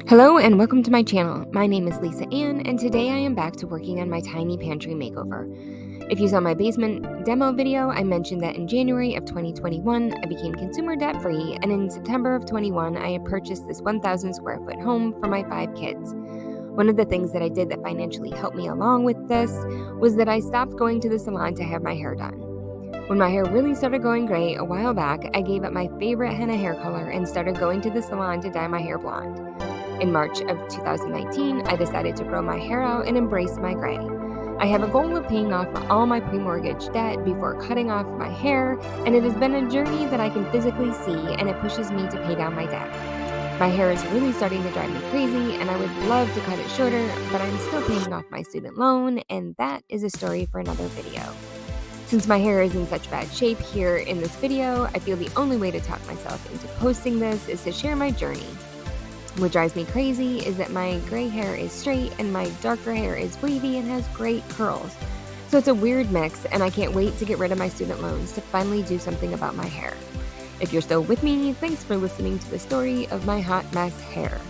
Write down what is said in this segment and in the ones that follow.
Hello and welcome to my channel. My name is Lisa Ann, and today I am back to working on my tiny pantry makeover. If you saw my basement demo video, I mentioned that in January of 2021, I became consumer debt free, and in September of 21, I had purchased this 1,000 square foot home for my 5 kids. One of the things that I did that financially helped me along with this was that I stopped going to the salon to have my hair done. When my hair really started going gray a while back, I gave up my favorite henna hair color and started going to the salon to dye my hair blonde. In March of 2019, I decided to grow my hair out and embrace my gray. I have a goal of paying off all my pre-mortgage debt before cutting off my hair, and it has been a journey that I can physically see, and it pushes me to pay down my debt. My hair is really starting to drive me crazy, and I would love to cut it shorter, but I'm still paying off my student loan, and that is a story for another video. Since my hair is in such bad shape here in this video, I feel the only way to talk myself into posting this is to share my journey. What drives me crazy is that my gray hair is straight and my darker hair is wavy and has great curls. So it's a weird mix, and I can't wait to get rid of my student loans to finally do something about my hair. If you're still with me, thanks for listening to the story of my hot mess hair.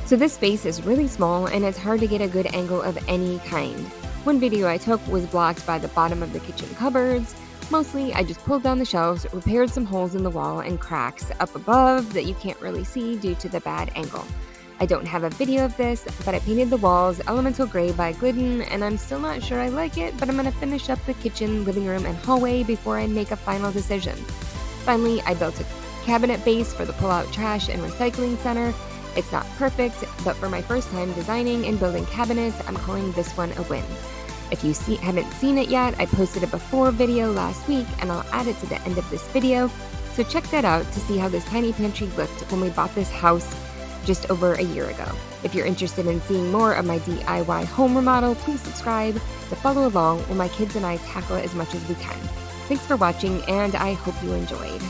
So this space is really small and it's hard to get a good angle of any kind. One video I took was blocked by the bottom of the kitchen cupboards. Mostly, I just pulled down the shelves, repaired some holes in the wall and cracks up above that you can't really see due to the bad angle. I don't have a video of this, but I painted the walls elemental gray by Glidden, and I'm still not sure I like it, but I'm going to finish up the kitchen, living room, and hallway before I make a final decision. Finally, I built a cabinet base for the pull-out trash and recycling center. It's not perfect, but for my first time designing and building cabinets, I'm calling this one a win. If you haven't seen it yet, I posted a before video last week, and I'll add it to the end of this video, so check that out to see how this tiny pantry looked when we bought this house just over a year ago. If you're interested in seeing more of my DIY home remodel, please subscribe to follow along while my kids and I tackle it as much as we can. Thanks for watching, and I hope you enjoyed.